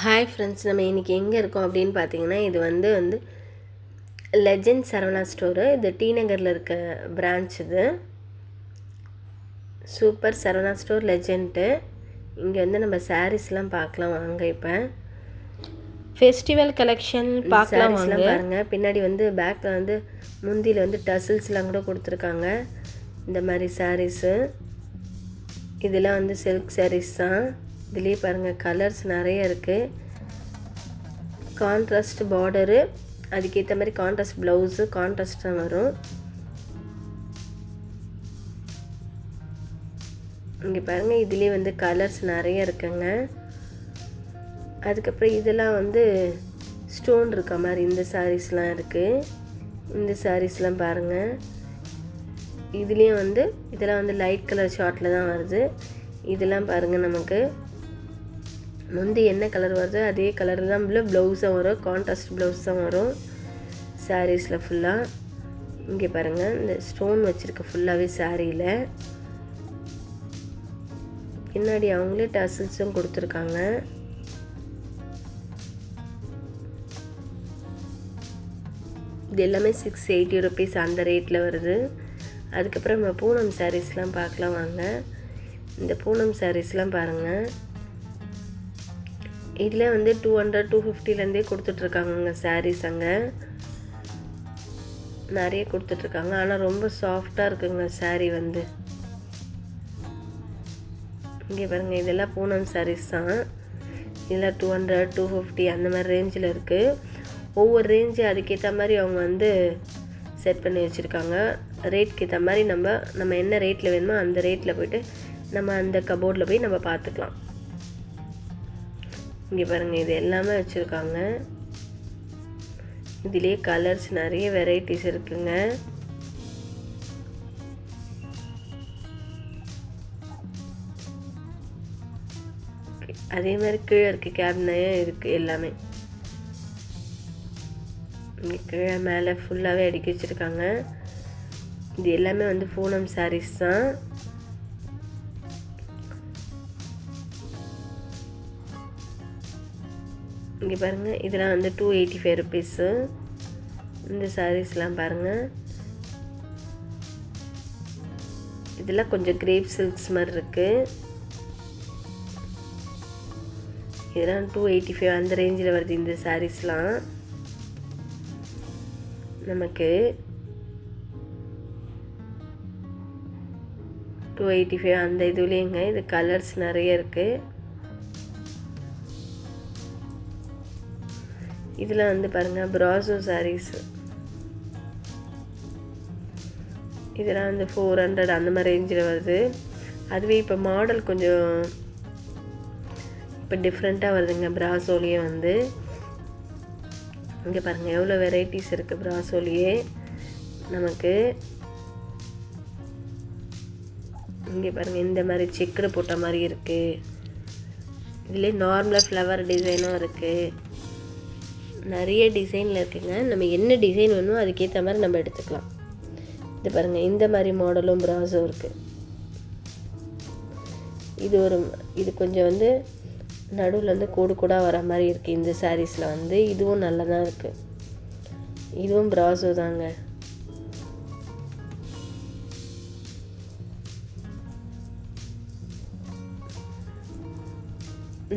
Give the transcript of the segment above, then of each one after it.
Hi friends, நம்ம இன்றைக்கி எங்கே இருக்கோம் அப்படின்னு பார்த்தீங்கன்னா, இது வந்து லெஜெண்ட் சரவணா ஸ்டோரு. இது டி நகரில் இருக்க பிரான்ச். இது சூப்பர் சரவணா ஸ்டோர் லெஜெண்ட்டு. இங்கே வந்து நம்ம சாரீஸ்லாம் பார்க்கலாம் வாங்க. இப்போ ஃபெஸ்டிவல் கலெக்ஷன் பார்க்கலாம் வாங்க. பாருங்கள். பின்னாடி வந்து பேக்கில் வந்து முந்தியில் வந்து டசில்ஸ்லாம் கூட கொடுத்துருக்காங்க. இந்த மாதிரி சாரீஸு இதெல்லாம் வந்து சில்க் சாரீஸ் தான். இதுலேயே பாருங்கள் கலர்ஸ் நிறைய இருக்குது. கான்ட்ராஸ்ட் பார்டரு, அதுக்கேற்ற மாதிரி கான்ட்ராஸ்ட் ப்ளவுஸு கான்ட்ராஸ்ட் தான் வரும். இங்கே பாருங்கள், இதுலேயே வந்து கலர்ஸ் நிறைய இருக்குங்க. அதுக்கப்புறம் இதெல்லாம் வந்து ஸ்டோன் இருக்க மாதிரி இந்த சாரீஸ்லாம் இருக்குது. இந்த சாரீஸ்லாம் பாருங்கள். இதுலேயும் வந்து இதெல்லாம் வந்து லைட் கலர் ஷார்ட்டில் தான் வருது. இதெல்லாம் பாருங்கள், நமக்கு முந்தி என்ன கலர் வருதோ அதே கலரில் தான் ப்ளவுஸும் வரும். கான்ட்ராஸ்ட் ப்ளவுஸ் தான் வரும் சாரீஸில் ஃபுல்லாக. இங்கே பாருங்கள், இந்த ஸ்டோன் வச்சுருக்க ஃபுல்லாகவே சாரியில். பின்னாடி அவங்களே டசில்ஸும் கொடுத்துருக்காங்க. இது எல்லாமே 680 ருபீஸ் அந்த ரேட்டில் வருது. அதுக்கப்புறம் நம்ம பூனம் சாரீஸ்லாம் பார்க்கலாம் வாங்க. இந்த பூனம் சாரீஸ்லாம் பாருங்கள். இதில் வந்து 200 250லேருந்தே கொடுத்துட்ருக்காங்க சாரீஸ். அங்கே நிறைய கொடுத்துட்ருக்காங்க. ஆனால் ரொம்ப சாஃப்டாக இருக்குங்க சாரீ வந்து. இங்கே பாருங்கள், இதெல்லாம் பூனம் சாரீஸ் தான். இதெல்லாம் 200 250 அந்த மாதிரி ரேஞ்சில் இருக்குது. ஒவ்வொரு ரேஞ்சு அதுக்கேற்ற மாதிரி அவங்க வந்து செட் பண்ணி வச்சுருக்காங்க. ரேட்க்கு ஏற்ற மாதிரி நம்ம என்ன ரேட்டில் வேணுமோ அந்த ரேட்டில் போய்ட்டு நம்ம அந்த கபோர்டில் போய் நம்ம பார்த்துக்கலாம். இங்கே பாருங்கள், இது எல்லாமே வச்சுருக்காங்க. இதிலே கலர்ஸ் நிறைய வெரைட்டிஸ் இருக்குங்க. அதே மாதிரி கீழே இருக்க கேபினையும் இருக்குது எல்லாமே. இங்கே கீழே மேலே ஃபுல்லாகவே அடுக்கி வச்சுருக்காங்க. இது எல்லாமே வந்து பூனம் சாரீஸ் தான். இங்கே பாருங்கள், இதெல்லாம் வந்து 285 ருபீஸு. இந்த சாரீஸ்லாம் பாருங்கள். இதெல்லாம் கொஞ்சம் கிரேப் சில்க்ஸ் மாதிரி இருக்குது. இதெல்லாம் 285 அந்த ரேஞ்சில் வருது. இந்த சாரீஸ்லாம் நமக்கு 285 அந்த இதுலேயுங்க. இது கலர்ஸ் நிறைய இருக்குது. இதில் வந்து பாருங்கள் ப்ராசோ சாரீஸ். இதெல்லாம் வந்து 400 அந்த மாதிரி ரேஞ்சில் வருது. அதுவே இப்போ மாடல் கொஞ்சம் இப்போ டிஃப்ரெண்ட்டாக வருதுங்க ப்ராசோலியே வந்து. இங்கே பாருங்கள் எவ்வளோ வெரைட்டிஸ் இருக்குது ப்ராசோலியே நமக்கு. இங்கே பாருங்கள், இந்த மாதிரி செக்குடு போட்ட மாதிரி இருக்குது. இதுலேயே நார்மலாக ஃப்ளவர் டிசைனும் இருக்குது. நிறைய டிசைனில் இருக்குங்க. நம்ம என்ன டிசைன் வேணுமோ அதுக்கேற்ற மாதிரி நம்ம எடுத்துக்கலாம். இது பாருங்கள், இந்த மாதிரி மாடலும் ப்ராஸோ இருக்குது. இது கொஞ்சம் வந்து நடுவில் வந்து கோடு கூட வர மாதிரி இருக்குது இந்த சாரீஸில் வந்து. இதுவும் நல்லா தான் இருக்குது. இதுவும் ப்ராஸோ தாங்க.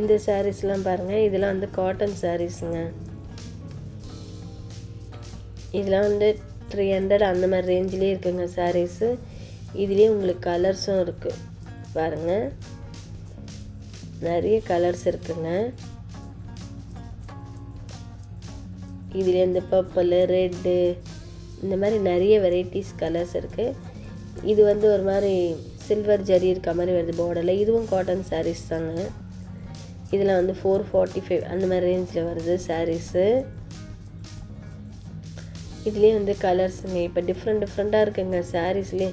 இந்த சாரீஸ்லாம் பாருங்கள். இதெல்லாம் வந்து காட்டன் சாரீஸுங்க. இதெல்லாம் வந்து 300 அந்த மாதிரி ரேஞ்சிலே இருக்குங்க சாரீஸு. இதுலேயே உங்களுக்கு கலர்ஸும் இருக்குது பாருங்கள். நிறைய கலர்ஸ் இருக்குங்க. இதில் இந்த பர்பிள், ரெட்டு, இந்த மாதிரி நிறைய வெரைட்டிஸ் கலர்ஸ் இருக்குது. இது வந்து ஒரு மாதிரி சில்வர் ஜரி இருக்க மாதிரி வருது பார்டரில். இதுவும் காட்டன் சாரீஸ் தாங்க. இதில் வந்து 445 அந்த மாதிரி ரேஞ்சில் வருது சாரீஸு. இதுலேயே வந்து கலர்ஸுங்க இப்போ டிஃப்ரெண்ட்டாக இருக்குங்க சாரீஸ்லேயே.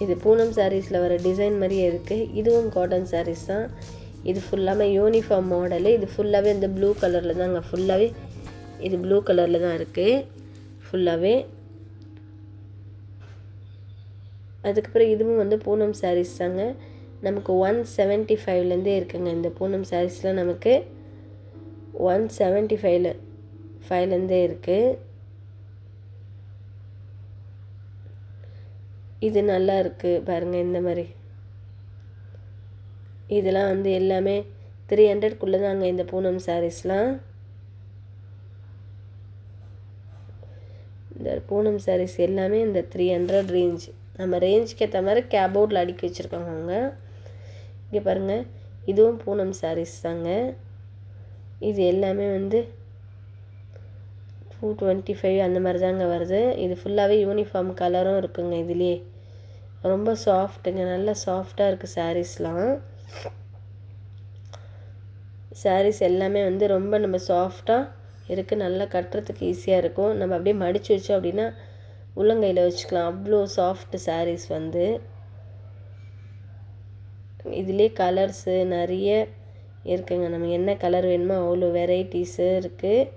இது பூனம் சாரீஸில் வர டிசைன் மாதிரியே இருக்குது. இதுவும் காட்டன் சாரீஸ் தான். இது ஃபுல்லாமே யூனிஃபார்ம் மாடலு. இது ஃபுல்லாகவே இந்த ப்ளூ கலரில் தாங்க. ஃபுல்லாகவே இது ப்ளூ கலரில் தான் இருக்குது ஃபுல்லாகவே. அதுக்கப்புறம் இதுவும் வந்து பூனம் சாரீஸ் தாங்க. நமக்கு 175லேருந்தே இருக்குங்க இந்த பூனம் சாரீஸ்லாம். நமக்கு 175 இருக்குது. இது நல்லா இருக்குது பாருங்கள். இந்த மாதிரி இதெல்லாம் வந்து எல்லாமே 300க்குள்ளே தாங்க இந்த பூனம் சாரீஸ்லாம். இந்த பூனம் சாரீஸ் எல்லாமே இந்த 300 ரேஞ்ச். நம்ம ரேஞ்சுக்கு ஏற்ற மாதிரி கேபோர்டில் அடுக்கி வச்சுருக்காங்க அவங்க. இங்கே பாருங்கள், இதுவும் பூனம் சாரீஸ் தாங்க. இது எல்லாமே வந்து 225 அந்த மாதிரி தாங்க வருது. இது ஃபுல்லாகவே யூனிஃபார்ம் கலரும் இருக்குங்க. இதுலேயே ரொம்ப சாஃப்ட்டுங்க, நல்லா சாஃப்டாக இருக்குது சாரீஸ்லாம். சாரீஸ் எல்லாமே வந்து ரொம்ப நம்ம சாஃப்டாக இருக்குது, நல்லா கட்டுறதுக்கு ஈஸியாக இருக்கும். நம்ம அப்படியே மடித்து வச்சோம் அப்படின்னா உள்ளங்கையில் வச்சுக்கலாம், அவ்வளோ சாஃப்ட் சாரீஸ் வந்து. இதிலே கலர்ஸு நிறைய இருக்குங்க. நம்ம என்ன கலர் வேணுமோ அவ்வளோ வெரைட்டிஸு இருக்குது.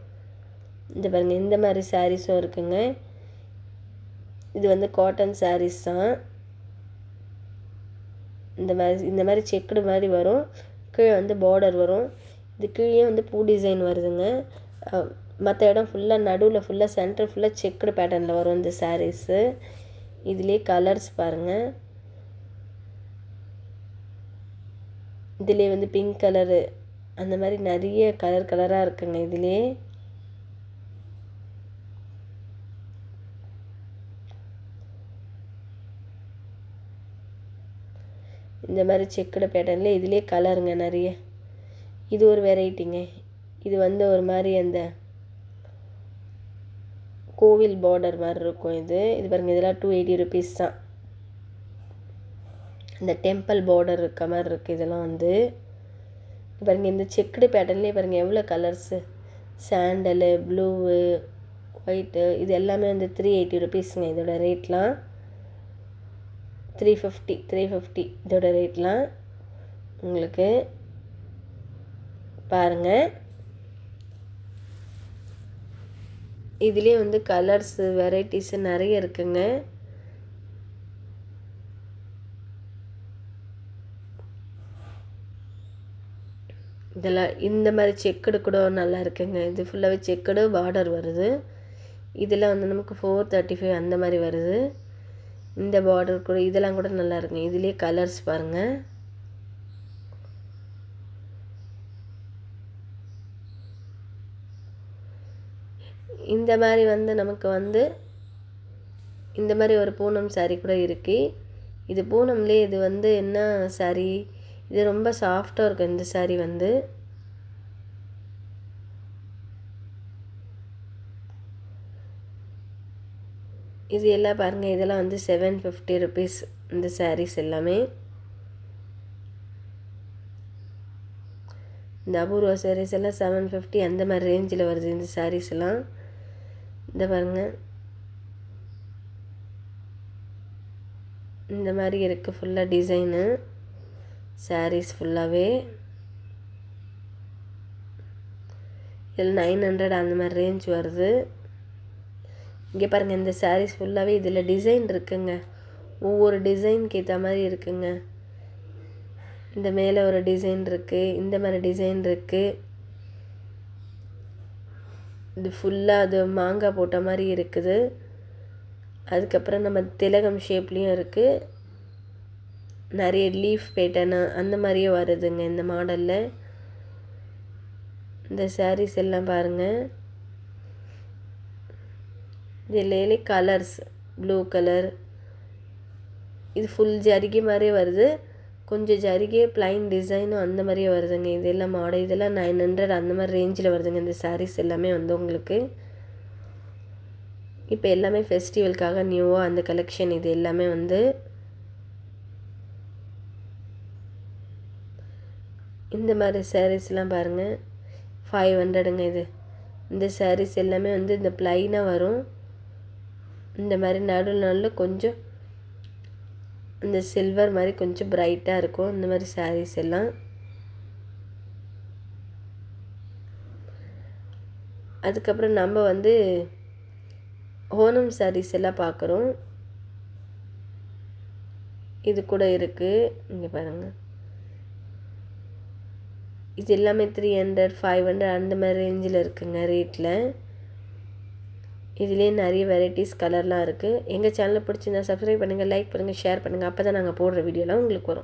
இந்த பாருங்கள், இந்த மாதிரி சாரீஸும் இருக்குங்க. இது வந்து காட்டன் சாரீஸ் தான். இந்த மாதிரி செக்குடு மாதிரி வரும், கீழே வந்து பார்டர் வரும். இது கீழே வந்து பூ டிசைன் வருதுங்க. மற்ற இடம் ஃபுல்லாக நடுவில் ஃபுல்லாக சென்டர் ஃபுல்லாக செக்குடு பேட்டர்னில் வரும் இந்த சாரீஸு. இதுலேயே கலர்ஸ் பாருங்கள். இதிலே வந்து பிங்க் கலரு அந்த மாதிரி நிறைய கலராக இருக்குங்க. இதிலே இந்த மாதிரி செக்குடு பேட்டர்னில் இதிலே கலருங்க நிறைய. இது ஒரு வெரைட்டிங்க. இது வந்து ஒரு மாதிரி அந்த கோவில் பார்டர் மாதிரி இருக்கும். இது பாருங்கள், இதெல்லாம் 280 rupees தான். இந்த டெம்பிள் பார்டர் இருக்க மாதிரி இருக்குது இதெல்லாம் வந்து. பாருங்கள், இந்த செக்குடு பேட்டர்ன்லேயே பாருங்கள் எவ்வளோ கலர்ஸு. சாண்டலு, ப்ளூவு, ஒயிட்டு, இது எல்லாமே வந்து 380 rupeesங்க. இதோட ரேட்லாம் 350 இதோட ரேட்லாம் உங்களுக்கு பாருங்கள். இதுலேயே வந்து கலர்ஸு வெரைட்டிஸு நிறைய இருக்குங்க. இதெல்லாம் இந்த மாதிரி செக்குடு கூட நல்லா இருக்குங்க. இது ஃபுல்லாகவே செக்குடு பார்டர் வருது. இதெல்லாம் வந்து நமக்கு 435 அந்த மாதிரி வருது. இந்த பார்டர் கூட இதெல்லாம் கூட நல்லா இருக்குங்க. இதுலேயே கலர்ஸ் பாருங்கள். இந்த மாதிரி வந்து நமக்கு வந்து இந்த மாதிரி ஒரு பூனம் சாரீ கூட இருக்குது. இது பூனம்லேயே இது வந்து என்ன சாரீ, இது ரொம்ப சாஃப்டாக இருக்கும் இந்த சாரீ வந்து. இது எல்லாம் பாருங்கள், இதெல்லாம் வந்து 750 rupees இந்த சாரீஸ் எல்லாமே. இந்த அபூர்வா சாரீஸ் எல்லாம் 750 அந்த மாதிரி ரேஞ்சில் வருது இந்த சாரீஸ் எல்லாம். இந்த பாருங்கள், இந்த மாதிரி இருக்குது ஃபுல்லாக டிசைனு சாரீஸ் ஃபுல்லாகவே. இதில் 900 அந்த மாதிரி ரேஞ்ச் வருது. இங்கே பாருங்கள், இந்த சாரீஸ் ஃபுல்லாகவே இதில் டிசைன் இருக்குங்க. ஒவ்வொரு டிசைனுக்கு ஏற்ற மாதிரி இருக்குங்க. இந்த மேலே ஒரு டிசைன் இருக்குது, இந்த மாதிரி டிசைன் இருக்குது. இது ஃபுல்லாக அது மாங்காய் போட்ட மாதிரி இருக்குது. அதுக்கப்புறம் நம்ம திலகம் ஷேப்லேயும் இருக்குது. நிறைய லீஃப் பேட்டர்னு அந்த மாதிரியே வருதுங்க இந்த மாடலில். இந்த சாரீஸ் எல்லாம் பாருங்கள். இதில் கலர்ஸ் ப்ளூ கலர், இது ஃபுல் ஜரிகை மாதிரியே வருது. கொஞ்சம் ஜரிகை ப்ளைன் டிசைனும் அந்த மாதிரியே வருதுங்க. இதெல்லாம் மாடல், இதெல்லாம் 900 அந்த மாதிரி ரேஞ்சில் வருதுங்க இந்த சாரீஸ் எல்லாமே வந்து உங்களுக்கு. இப்போ எல்லாமே ஃபெஸ்டிவலுக்காக நியூவாக அந்த கலெக்ஷன் இது எல்லாமே வந்து. இந்த மாதிரி சாரீஸ்லாம் பாருங்கள் 500ங்க இது. இந்த சாரீஸ் எல்லாமே வந்து இந்த ப்ளைனாக வரும். இந்த மாதிரி நடுவில் கொஞ்சம் இந்த சில்வர் மாதிரி கொஞ்சம் பிரைட்டாக இருக்கும் இந்த மாதிரி சாரீஸ் எல்லாம். அதுக்கப்புறம் நம்ம வந்து ஓணம் சாரீஸ் எல்லாம் பார்க்குறோம். இது கூட இருக்குது. இங்கே பாருங்கள், இது எல்லாமே 300 500 அந்த மாதிரி ரேஞ்சில் இருக்குங்க ரேட்டில். இதுலேயே நிறைய வெரைட்டிஸ் கலர்லாம் இருக்குது. எங்கள் சேனலை பிடிச்சிருந்தா சப்ஸ்கிரைப் பண்ணுங்கள், லைக் பண்ணுங்கள், ஷேர் பண்ணுங்கள். அப்போ தான் நாங்கள் போடுற வீடியோலாம் உங்களுக்கு வரும்.